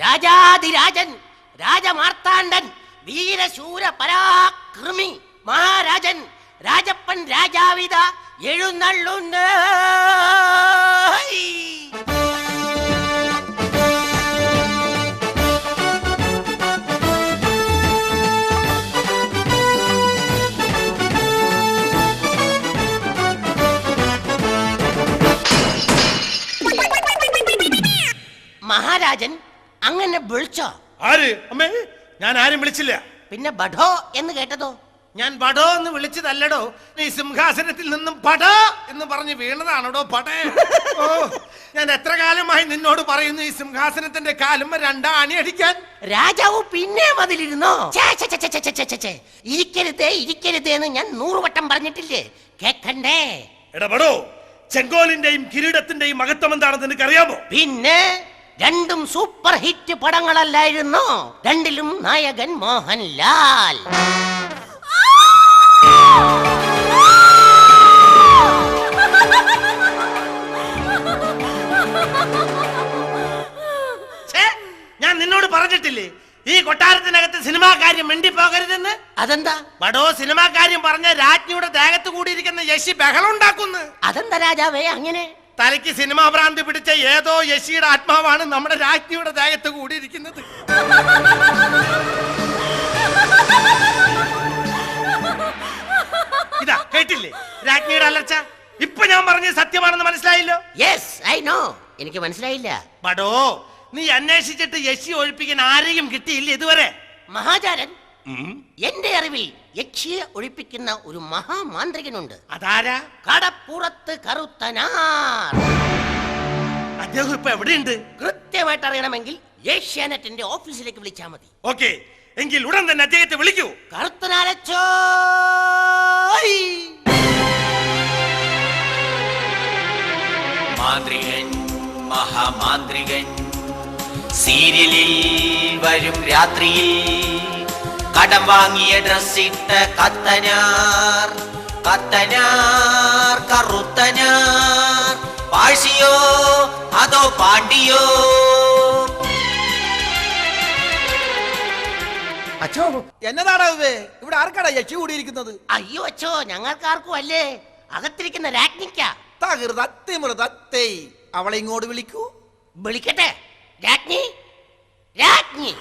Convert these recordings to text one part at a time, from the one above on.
രാജാതിരാജൻ, രാജമാർത്താണ്ഡൻ, വീരശൂര പരാക്രമി മഹാരാജൻ രാജപ്പൻ രാജാവിത എഴുന്നള്ളുന്നു. മഹാരാജൻ അങ്ങനെ വിളിച്ചോ? ആര്? അമ്മേ, ഞാൻ ആരും വിളിച്ചില്ല. പിന്നെ ബഡോ എന്ന് കേട്ടതോ? ഞാൻ ബഡോ എന്ന് വിളിച്ചതല്ലടോ, നീ സിംഹാസനത്തിൽ നിന്നും പടോ എന്ന് പറഞ്ഞ് വീണതാണോ പടേ? ഓ, ഞാൻ എത്ര കാലമായി നിന്നോട് പറയുന്നു ഈ സിംഹാസനത്തിന്റെ കാലും രണ്ടാണി അടിക്കാൻ. രാജാവ് പിന്നെ അതിലിരുന്നോ? ഇരിക്കരുതേ ഇരിക്കരുതേ എന്ന് ഞാൻ 100 വട്ടം പറഞ്ഞിട്ടില്ലേ? കേക്കണ്ടേ? എടാ ബഡോ, ചെങ്കോലിന്റെയും കിരീടത്തിന്റെയും മഹത്വം എന്താണെന്ന് നിനക്ക് അറിയാമോ? പിന്നെ രണ്ടും സൂപ്പർ ഹിറ്റ് പടങ്ങളല്ലായിരുന്നോ? രണ്ടിലും നായകൻ മോഹൻലാൽ. ഞാൻ നിന്നോട് പറഞ്ഞിട്ടില്ലേ ഈ കൊട്ടാരത്തിനകത്ത് സിനിമാ കാര്യം മിണ്ടി പോകരുതെന്ന്? അതെന്താ? ബഡോ, സിനിമാ കാര്യം പറഞ്ഞ രാജ്ഞിയുടെ ദേഹത്ത് കൂടിയിരിക്കുന്ന യശി ബഹളം ഉണ്ടാക്കുന്നു. അതെന്താ രാജാവേ അങ്ങനെ? തലയ്ക്ക് സിനിമാ ഭ്രാന്തി പിടിച്ച ഏതോ യശിയുടെ ആത്മാവാണ് നമ്മുടെ രാജ്ഞിയുടെ ദേഹത്ത് കൂടിയിരിക്കുന്നത്. ഇതാ കേട്ടില്ലേ രാജ്ഞിയുടെ അലർച്ച? ഇപ്പൊ ഞാൻ പറഞ്ഞത് സത്യമാണെന്ന് മനസ്സിലായില്ലോ? Yes, I know. എനിക്ക് മനസ്സിലായില്ല. ബഡോ, നീ അന്വേഷിച്ചിട്ട് യക്ഷി ഒഴിപ്പിക്കാൻ ആരെയും കിട്ടിയില്ല ഇതുവരെ? മഹാചാരൻ, എന്റെ അറിവിൽ യക്ഷിയെ ഒഴിപ്പിക്കുന്ന ഒരു മഹാമാന്ത്രികനുണ്ട്. അതാരാ? കടപ്പുറത്ത് കറുത്തനാർ. അദ്ദേഹം ഇപ്പൊ എവിടെയുണ്ട്? കൃത്യമായിട്ട് അറിയണമെങ്കിൽ ഏഷ്യാനെറ്റിന്റെ ഓഫീസിലേക്ക് വിളിച്ചാൽ മതി. ഓക്കെ, എങ്കിൽ ഉടൻ തന്നെ അദ്ദേഹത്തെ വിളിക്കൂ. കറുത്തനാരച്ചോ, മാന്ത്രികൻ, മഹാമാന്ത്രികൻ സീരിയലിൽ വരും രാത്രിയിൽ കടം വാങ്ങിയ ഡ്രസ്സിട്ട കത്തനാർ, കത്തനാർ കറുത്തനാർ. പാഴ്സിയോ അതോ പാണ്ടിയോ? അച്ഛോ, എന്നതാടാ ഇവിടെ ആർക്കാടാ യക്ഷി കൂടിയിരിക്കുന്നത്? അയ്യോ അച്ഛോ, ഞങ്ങൾക്കാർക്കും അല്ലേ, അകത്തിരിക്കുന്ന രാജ്ഞിക്കാ. തകൃതത്തെ അവളെ ഇങ്ങോട്ട് വിളിക്കൂ. വിളിക്കട്ടെ? രാജ്ഞി, രാജ്ഞി.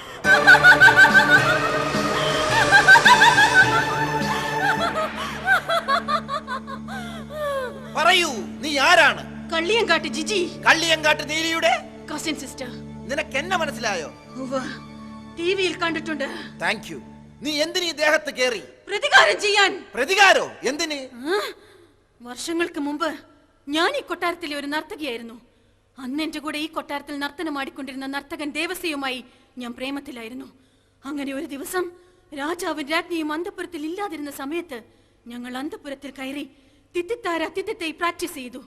പറയൂ, നീ ആരാണ്? കള്ളിയങ്കാട്ട് ജിജി. കള്ളിയങ്കാട്ട് നീലിയുടെ കസിൻ സിസ്റ്റർ. നിനക്ക് എന്നെ മനസ്സിലായോ? ടിവിയിൽ കണ്ടിട്ടുണ്ട്. Thank you. നീ എന്തിനീ ദേഹത്ത് കേറി? പ്രതികാരം ചെയ്യാൻ. പ്രതികാരോ? എന്തിന്? വർഷങ്ങൾക്ക് മുമ്പ് ഞാൻ ഈ കൊട്ടാരത്തിലെ ഒരു നർത്തകിയായിരുന്നു. അന്ന് എന്റെ കൂടെ ഈ കൊട്ടാരത്തിൽ നർത്തനമാടിക്കൊണ്ടിരുന്ന നർത്തകൻ ദേവസ്യയുമായി ഞാൻ പ്രേമത്തിലായിരുന്നു. അങ്ങനെ ഒരു ദിവസം രാജാവും രാജ്ഞിയും അന്തപുരത്തിൽ ഇല്ലാതിരുന്ന സമയത്ത് ഞങ്ങൾ അന്തപുരത്തിൽ കയറി തിത്തിത്താര തിത്തിത്തൈ പ്രാക്ടീസ് ചെയ്തു.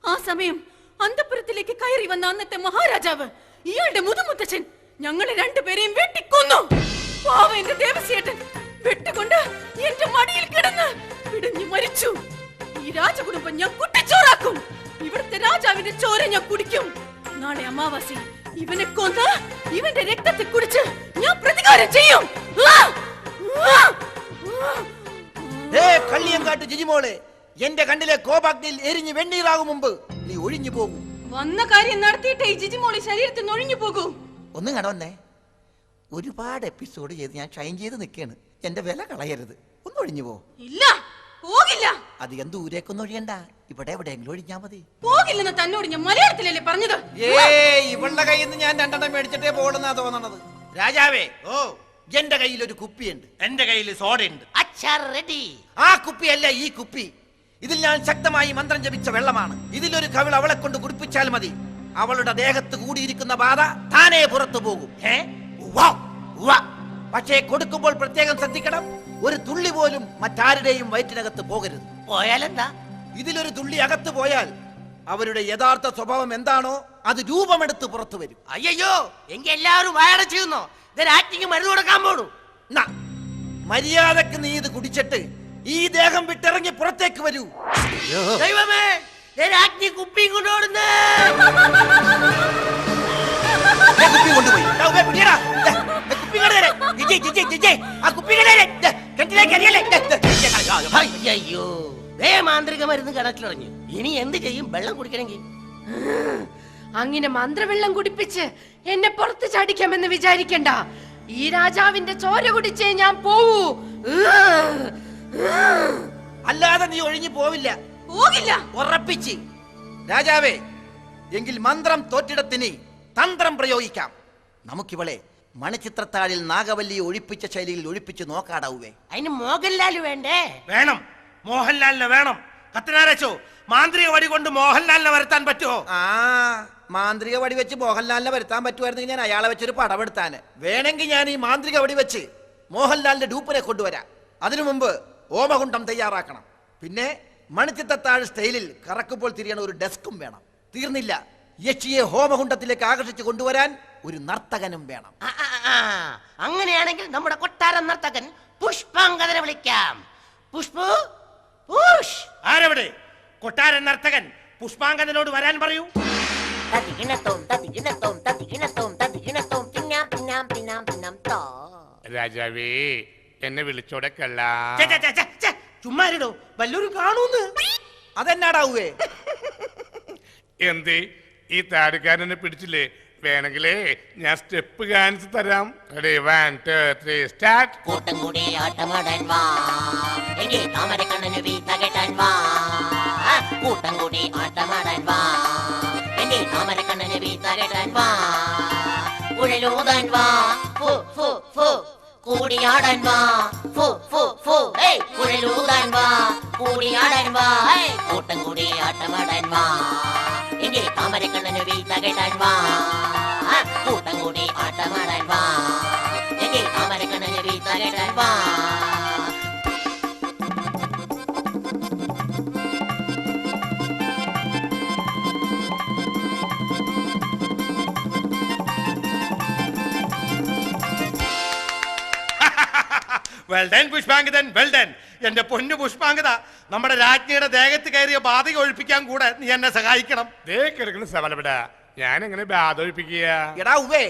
ആ സമയം അന്തപുരത്തിലേക്ക് കയറി വന്ന അന്നത്തെ മഹാരാജാവ്, ഇയാളുടെ മുതുമുത്തച്ഛൻ, ഞങ്ങളെ രണ്ടുപേരെയും വെട്ടിക്കൊന്നു. പാവ എന്റെ ദേവസ്യേട്ടൻ വെട്ടുകൊണ്ട് എന്റെ മടിയിൽ കിടന്ന് പിടഞ്ഞു മരിച്ചു. ഈ രാജകുടുംബം ഞാൻ കുട്ടിച്ചോറാക്കും. ഇവിടുത്തെ രാജാവിന്റെ ചോര ഞാൻ കുടിക്കും. നാളെ അമാവാസി ഇവനെ കൊന്ന് ഇവന്റെ രക്തത്തെ കുടിച്ച് ഞാൻ പ്രതികാരം ചെയ്യും. കള്ളിയങ്കാട്ട് ജിജിമോളെ, എന്റെ കണ്ണിലെ കോപാഗ്നിയിൽ എരിഞ്ഞ് വെണ്ണീറാകും മുമ്പ് നീ ഒഴിഞ്ഞു പോകും. വന്ന കാര്യം നടത്തിയിട്ടേ ഈ ജിജിമോളി ശരീരത്തിൽ നിന്ന് ഒഴിഞ്ഞു പോകൂ. ഒന്നും കടവന്നേ, ഒരുപാട് എപ്പിസോഡ് ചെയ്ത് ഞാൻ ഷൈൻ ചെയ്ത് നിൽക്കാണ്. എന്റെ വില കളയരുത്, ഒന്ന് ഒഴിഞ്ഞു പോ. ഇല്ല, പോകില്ല. അധികം ദൂരേക്കൊന്നും ഒഴിയണ്ട, ഇവിടെ എവിടെയെങ്കിലും ഒഴിഞ്ഞാ മതി. പോകില്ലെന്ന് തന്നോട് ഞാൻ മലയാളത്തിലല്ലേ പറഞ്ഞത്? ഇവളുടെ കയ്യിൽ നിന്ന് ഞാൻ 2 എണ്ണം മേടിച്ചിട്ടേ പോകണമെന്നാ തോന്നണത്. രാജാവേ, എന്റെ കയ്യിൽ ഒരു കുപ്പിയുണ്ട്. എന്റെ കയ്യിൽ സോഡയുണ്ട്. അച്ചാർ റെഡി. ആ കുപ്പിയല്ല ഈ കുപ്പി. ഇതിൽ ഞാൻ ശക്തമായി മന്ത്രം ജപിച്ച വെള്ളമാണ്. ഇതിലൊരു കവിൾ അവളെ കൊണ്ട് കുടിപ്പിച്ചാൽ മതി. അവളുടെ ദേഹത്ത് കൂടിയിരിക്കുന്ന ബാധ താനേ പുറത്തു പോകും. പക്ഷേ കൊടുക്കുമ്പോൾ പ്രത്യേകം ശ്രദ്ധിക്കണം, ഒരു തുള്ളി പോലും മറ്റാരുടെയും വയറ്റിനകത്ത് പോകരുത്. പോയാലെന്താ? ഇതിലൊരു തുള്ളി അകത്ത് പോയാൽ അവരുടെ യഥാർത്ഥ സ്വഭാവം എന്താണോ അത് രൂപമെടുത്ത് പുറത്തു വരും. അയ്യോ, എങ്കിൽ എല്ലാവരും വായട ചെയ്യുന്നോ? രാജ്ഞിക്ക് മരുന്ന് കൊടുക്കാൻ പോണു. മര്യാദക്ക് നീ ഇത് കുടിച്ചിട്ട് ഈ ദേഹം വിട്ടിറങ്ങി പുറത്തേക്ക് വരൂ. ദൈവമേ, രാജ്ഞി കുപ്പി കൊണ്ടുപോടുന്നേ. കുപ്പി കൊണ്ടുപോയി ആ കുപ്പി കെട്ടിലേക്ക് എറിയല്ലേ. അയ്യോ ദേ മാന്ത്രിക മരുന്ന് കിണറ്റിലറിഞ്ഞു. ഇനി എന്ത് ചെയ്യും വെള്ളം കുടിക്കണമെങ്കിൽ? അങ്ങനെ മന്ത്രവെള്ളം കുടിപ്പിച്ച് എന്നെ പുറത്ത് ചാടിക്കാമെന്ന് വിചാരിക്കണ്ട. ഈ രാജാവിന്റെ ചോര കുടിച്ചേ ഞാൻ പോവൂ. അല്ലാതെ നീ ഒഴിഞ്ഞു പോവില്ല. പോകില്ല. ഉറപ്പിച്ച്. രാജാവേ, എങ്കിൽ മന്ത്രം തോറ്റിടത്തിന് തന്ത്രം പ്രയോഗിക്കാം. നമുക്കിവളെ മണിച്ചിത്രത്താഴിൽ നാഗവല്ലി ഒഴിപ്പിച്ച ശൈലിയിൽ ഒഴിപ്പിച്ച് നോക്കാടാവേ. അതിന് മോഹൻലാൽ വേണ്ടേ? വേണം, മോഹൻലാലിനെ വേണം. കത്തനാരച്ചോ, മാന്ത്രിക വടി കൊണ്ട് മോഹൻലാലിനെ വരുത്താൻ പറ്റുമോ? ആ മാന്ത്രിക വടി വെച്ച് മോഹൻലാലിനെ വരുത്താൻ പറ്റുമായിരുന്നെങ്കിൽ ഞാൻ അയാളെ വെച്ചൊരു പടമെടുത്താന്. വേണമെങ്കിൽ ഞാൻ ഈ മാന്ത്രിക വടി വെച്ച് മോഹൻലാലിന്റെ ഡൂപ്പിനെ കൊണ്ടുവരാം. അതിനു മുമ്പ് ഓമകുണ്ടം തയ്യാറാക്കണം. പിന്നെ മണിച്ചിത്രത്താഴ് സ്റ്റൈലിൽ കറക്കുമ്പോൾ തിരിയണ ഒരു ഡെസ്കും വേണം. തീർന്നില്ല, യക്ഷിയെ ഹോമകുണ്ടത്തിലേക്ക് ആകർഷിച്ച് കൊണ്ടുവരാൻ ഒരു നർത്തകനും വേണം. അങ്ങനെയാണെങ്കിൽ നമ്മുടെ കൊട്ടാരം നർത്തകൻ പുഷ്പാങ്കദനെ വിളിക്കാം. പുഷ്പു, പുഷ്. ആരെവിടെ? കൊട്ടാരൻ നർത്തകൻ പുഷ്പാങ്കദനോട് വരാൻ പറയൂ. രാജാവേ, എന്നെ വിളിച്ചോടെ കള്ള. ചുമ്മാരിടോ, വല്ലവരും കാണൂന്ന്. അതെന്നാടാവേ? എന്തേ ഈ താടിക്കാരനെ പിടിച്ചില്ലേ? വേണമെങ്കിലേ ഞാൻ സ്റ്റെപ്പ് കാണിച്ചു തരാം. Ready, 1 2 3 start. കൂട്ടം കൂടി ആട്ടമാടാൻ വാ, എങ്കിൽ താമരക്കണ്ണന് വീത്തകെട്ടാൻ വാ. കൂട്ടം കൂടി ആട്ടമാടാൻ വാ, എങ്കിൽ താമരക്കണ്ണന് വീത്തകെട്ടാൻ വാ. ഉഴലൂതാൻ വാ, ഫു ഫു ഫു കൂടിയാടാൻ വാ, ഫു ഫു ഫു ഏയ് ഉഴലൂതാൻ വാ, കൂടിയാടാൻ വാ. കൂട്ടം കൂടി ആട്ടമാടാൻ വാ, എങ്കിൽ താമരക്കണ്ണന് വീത്തകെട്ടാൻ വാ. കൂട്ടം കൂടി ആട്ടമാടാൻ വാ, എങ്കിൽ താമരക്കണ്ണന് വീത്തകെട്ടാൻ വാ. Well done Pushpangadan, well done. എന്റെ പൊന്നു പുഷ്പാങ്കദ, നമ്മുടെ രാജ്ഞിയുടെ ദേഹത്ത് കയറിയ ബാധ ഒഴിപ്പിക്കാൻ കൂടെ നീ എന്നെ സഹായിക്കണം. ദേ കിടക്കുന്ന സവലപ്പെടാ, ഞാൻ എങ്ങനെ ബാധ ഒഴിപ്പിക്കുക? എടാ ഉവേ,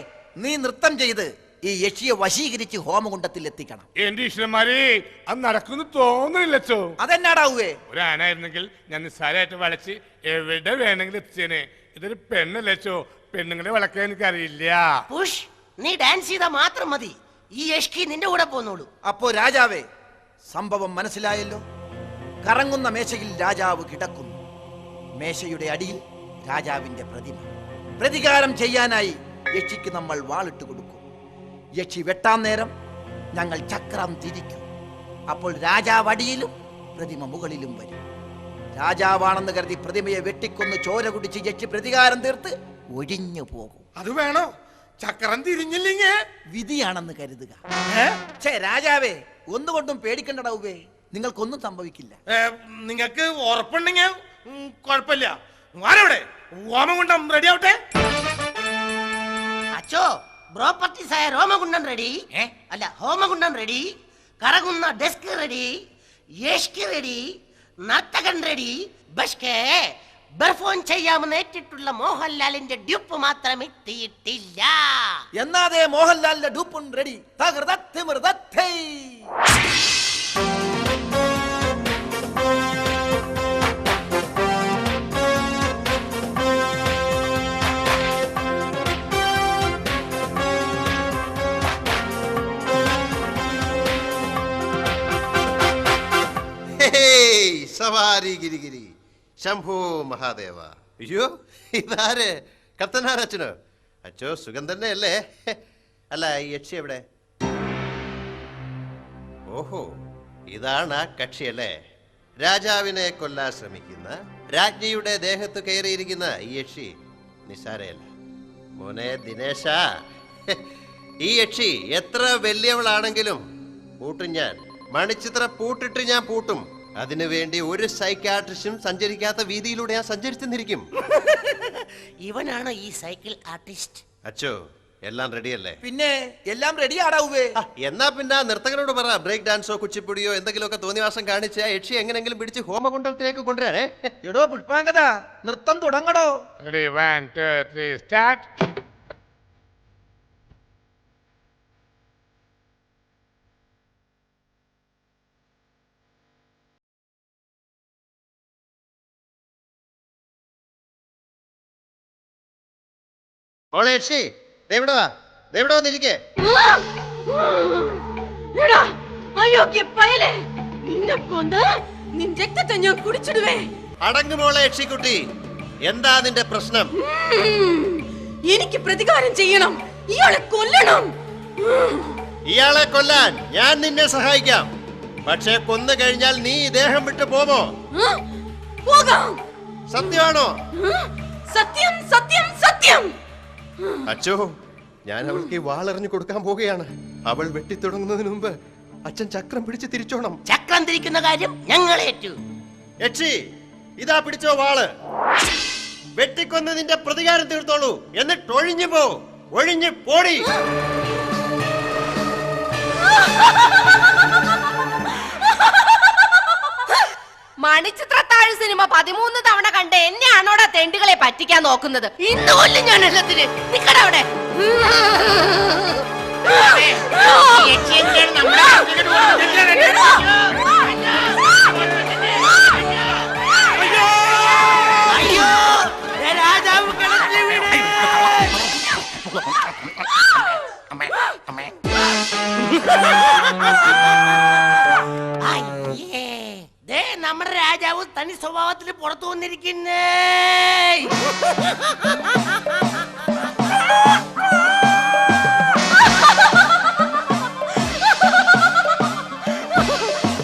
നീ നൃത്തം ചെയ്ത് ഈ യക്ഷിയെ വശീകരിച്ച് ഹോമകുണ്ടത്തിൽ എത്തിക്കണം. എന്റെ ഈശ്വരന്മാരെ, അത് നടക്കുന്നു തോന്നുന്നില്ലച്ചോ. അതെന്നാടാ ഉവേ? ഒരു ആനായിരുന്നെങ്കിൽ ഞാൻ നിസ്സാരമായിട്ട് വളച്ച് എവിടെ വേണമെങ്കിലും എത്തിച്ചേനെ. ഇതൊരു പെണ്ണല്ലച്ചോ, പെണ്ണുങ്ങളെ വളക്കാൻ എനിക്കറിയില്ല. പുഷ്, നീ ഡാൻസ് ചെയ്താൽ മാത്രം മതി. ഈ യഷ്കി നിന്റെ കൂടെ പോന്നോളൂ. അപ്പോ രാജാവേ, സംഭവം മനസ്സിലായല്ലോ. കറങ്ങുന്ന മേശയിൽ രാജാവ് കിടക്കുന്നു. മേശയുടെ അടിയിൽ രാജാവിന്റെ പ്രതിമ. പ്രതികാരം ചെയ്യാനായി യക്ഷിക്ക് നമ്മൾ വാളിട്ട് കൊടുക്കും. യക്ഷി വെട്ടാൻ നേരം ഞങ്ങൾ ചക്രം തിരിക്കും. അപ്പോൾ രാജാവ് അടിയിലും പ്രതിമ മുകളിലും വരും. രാജാവാണെന്ന് കരുതി പ്രതിമയെ വെട്ടിക്കൊന്ന് ചോര കുടിച്ച് യക്ഷി പ്രതികാരം തീർത്ത് ഒഴിഞ്ഞു പോകും. അത് വേണോ? ചക്രം തിരിഞ്ഞില്ലെങ്കിൽ വിധിയാണെന്ന് കരുതുക. രാജാവേ, ഒന്നുകൊണ്ടും പേടിക്കണ്ടടാ ഉവേ, നിങ്ങൾക്കൊന്നും സംഭവിക്കില്ല. നിങ്ങൾക്ക് ഉറപ്പുണ്ടെങ്കിൽ കുഴപ്പമില്ല. ആരവിടെ? ഓമകുണ്ടം റെഡി ആവട്ടെ. അച്ചോ, പ്രോപ്പർട്ടീസ് ആയ രോമകുണ്ടൻ റെഡി. അല്ല, ഹോമകുണ്ടൻ റെഡി, കറങ്ങുന്ന ഡെസ്ക് റെഡി, യഷ്കി റെഡി, നർത്തകൻ റെഡി. ബഷ്കേ പെർഫോം ചെയ്യാമെന്ന് ഏറ്റിട്ടുള്ള മോഹൻലാലിന്റെ ഡ്യൂപ്പ് മാത്രം എത്തിയിട്ടില്ല. എന്നാതെ മോഹൻലാലിന്റെ ഡൂപ്പും റെഡി. സവാരി ഗിരിഗിരി, ശംഭോ മഹാദേവ. അയ്യോ, ഇതാര്? കത്തനാരച്ചനോ? അച്ചോ, സുഖം തന്നെ അല്ലേ? അല്ല, ഈ യക്ഷി എവിടെ? ഓഹോ, ഇതാണ് ആ കക്ഷിയല്ലേ? രാജാവിനെ കൊല്ലാൻ ശ്രമിക്കുന്ന, രാജ്ഞിയുടെ ദേഹത്ത് കയറിയിരിക്കുന്ന ഈ യക്ഷി നിസാരയല്ല. മോനെ ദിനേശ, ഈ യക്ഷി എത്ര വലിയവളാണെങ്കിലും പൂട്ടും ഞാൻ. മണിച്ചിത്ര പൂട്ടിട്ട് ഞാൻ പൂട്ടും. അതിനുവേണ്ടി ഒരു സൈക്യാട്രിസ്റ്റും സഞ്ചരിക്കാത്ത വീതിയിലൂടെ ഞാൻ സഞ്ചരിച്ചെന്നിരിക്കും. ഇവനാണ് ഈ സൈക്കിൾ ആർട്ടിസ്റ്റ്. അച്ചോ, എല്ലാം റെഡിയല്ലേ? പിന്നെ എല്ലാം റെഡി ആടാവേ. എന്നാ പിന്നെ നർത്തകനോട് പറ, ബ്രേക്ക് ഡാൻസോ കുച്ചിപ്പുടിയോ എന്തെങ്കിലുമൊക്കെ തോന്നിവാസം കാണിച്ച് യക്ഷി എങ്ങനെങ്കിലും പിടിച്ച് ഹോമകുണ്ടത്തിലേക്ക് കൊണ്ടുവരാനേ. എടോ പുഷ്പാങ്കദ, നൃത്തം തുടങ്ങടോ. Ready, 1 2 3 start. മോളെ യക്ഷി ദേവിടെ വാ വന്നിരിക്കേ. എടാ, അയോഗ്യ പയലേ, നിന്നെ കൊന്ന് നിൻ രക്തത്തെ ഞാൻ കുടിച്ചിടുവേ. അടങ്ങ് മോളെ യക്ഷിക്കുട്ടി, എന്താ നിന്റെ പ്രശ്നം? എനിക്ക് പ്രതികാരം ചെയ്യണം, ഇയാളെ കൊല്ലണം. ഇയാളെ കൊല്ലാൻ ഞാൻ നിന്നെ സഹായിക്കാം. പക്ഷേ കൊന്നു കഴിഞ്ഞാൽ നീ ദേഹം വിട്ടു പോമോ? പോകാം. സത്യമാണോ? സത്യം സത്യം സത്യം. അച്ചോ, ഞാൻ അവൾക്ക് ഈ വാളെറിഞ്ഞു കൊടുക്കാൻ പോവുകയാണ്. അവൾ വെട്ടിത്തുടങ്ങുന്നതിന് മുമ്പ് അച്ഛൻ ചക്രം പിടിച്ച് തിരിച്ചോണം. ചക്രം തിരിക്കുന്ന കാര്യം ഞങ്ങളേറ്റു. യക്ഷി, ഇതാ പിടിച്ചോ വാള്. വെട്ടിക്കൊന്നതിന്റെ പ്രതികാരം തീർത്തോളൂ, എന്നിട്ട് ഒഴിഞ്ഞു പോ. ഒഴിഞ്ഞു പോടി. മണിച്ചിത്രത്താഴ് സിനിമ 13 തവണ കണ്ട് എന്നെയാണോടാ തെണ്ടുകളെ പറ്റിക്കാൻ നോക്കുന്നത്? ഇന്ന് കൊല്ലും ഞാൻ എല്ലാത്തിന്. നിക്കട അവിടെ. അയ്യോ, രാജാവ് കിടത്തി വീട്. അയ്യേ, ദേ നമ്മുടെ രാജാവ് തനി സ്വഭാവത്തിൽ പുറത്തു വന്നിരിക്കുന്നേ.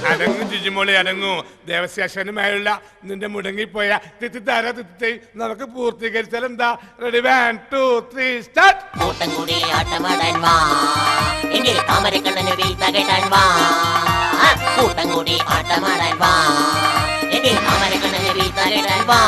അടങ്ങും ജിജിമോളി അടങ്ങൂ. ദേവസ്യാശനുമായുള്ള നിന്റെ മുടങ്ങിപ്പോയ തിത്തിത്താര തിത്തി നമുക്ക് പൂർത്തീകരിച്ചാൽ എന്താ? Ready, 1 2 3 start. കൂട്ടം കൂടി ആട്ടമാടാൻ വാ, എന്റെ താമരക്കണ്ണന് വീത്തകെട്ടാൻ വാ. കൂട്ടം കൂടി ആട്ടമാടാൻ വാ, എന്റെ താമരക്കണ്ണന് വീത്തകെട്ടാൻ വാ.